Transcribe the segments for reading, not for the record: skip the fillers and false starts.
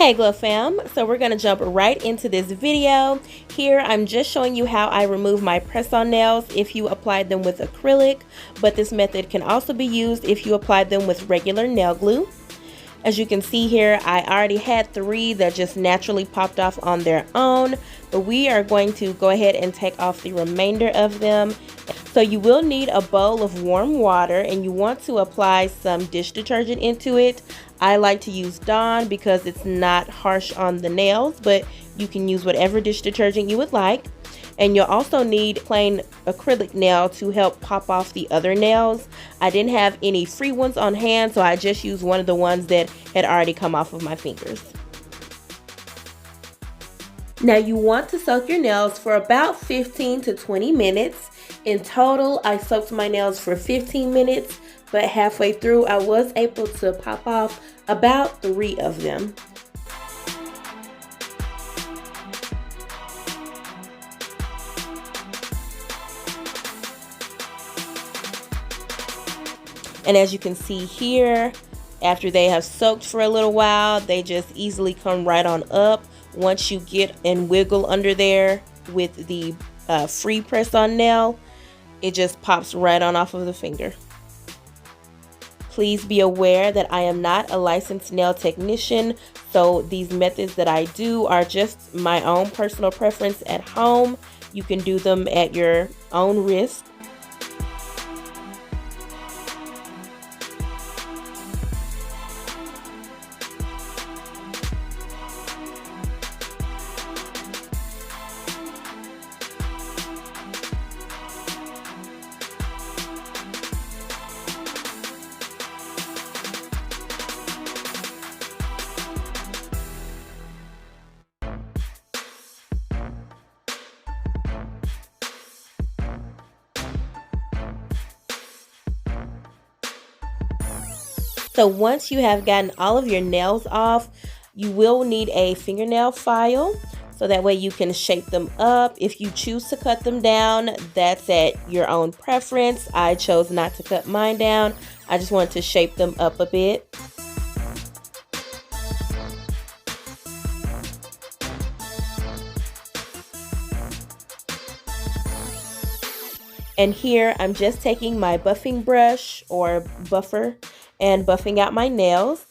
Hey Glow Fam, so we're going to jump right into this video. Here I'm just showing you how I remove my press-on nails if you applied them with acrylic, but this method can also be used if you applied them with regular nail glue. As you can see here, I already had 3 that just naturally popped off on their own, but we are going to go ahead and take off the remainder of them. So you will need a bowl of warm water and you want to apply some dish detergent into it. I like to use Dawn because it's not harsh on the nails, but you can use whatever dish detergent you would like. And you'll also need plain acrylic nail to help pop off the other nails. I didn't have any free ones on hand, so I just used one of the ones that had already come off of my fingers. Now you want to soak your nails for about 15 to 20 minutes. In total, I soaked my nails for 15 minutes, but halfway through I was able to pop off about 3 of them. And as you can see here, after they have soaked for a little while, they just easily come right on up. Once you get and wiggle under there with the free press-on nail, it just pops right on off of the finger. Please be aware that I am not a licensed nail technician, so these methods that I do are just my own personal preference at home. You can do them at your own risk. So once you have gotten all of your nails off, you will need a fingernail file so that way you can shape them up. If you choose to cut them down, that's at your own preference. I chose not to cut mine down. I just wanted to shape them up a bit. And here I'm just taking my buffing brush or buffer and buffing out my nails.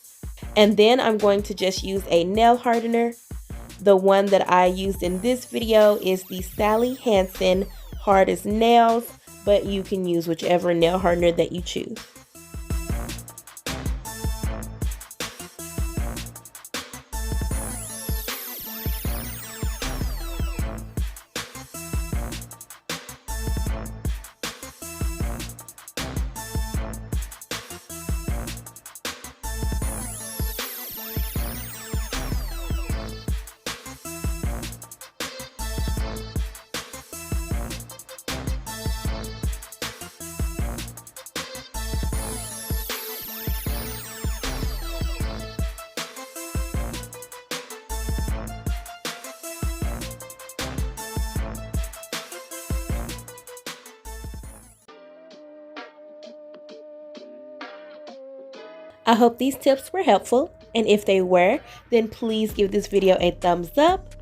And then I'm going to just use a nail hardener. The one that I used in this video is the Sally Hansen Hard as Nails, but you can use whichever nail hardener that you choose. I hope these tips were helpful, and if they were, then please give this video a thumbs up.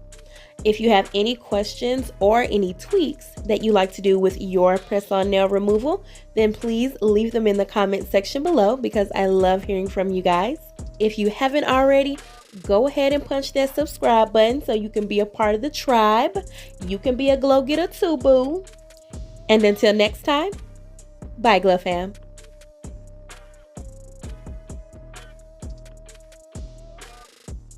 If you have any questions or any tweaks that you like to do with your press-on nail removal, then please leave them in the comment section below because I love hearing from you guys. If you haven't already, go ahead and punch that subscribe button so you can be a part of the tribe. You can be a glow getter too, boo. And until next time, bye Glow Fam.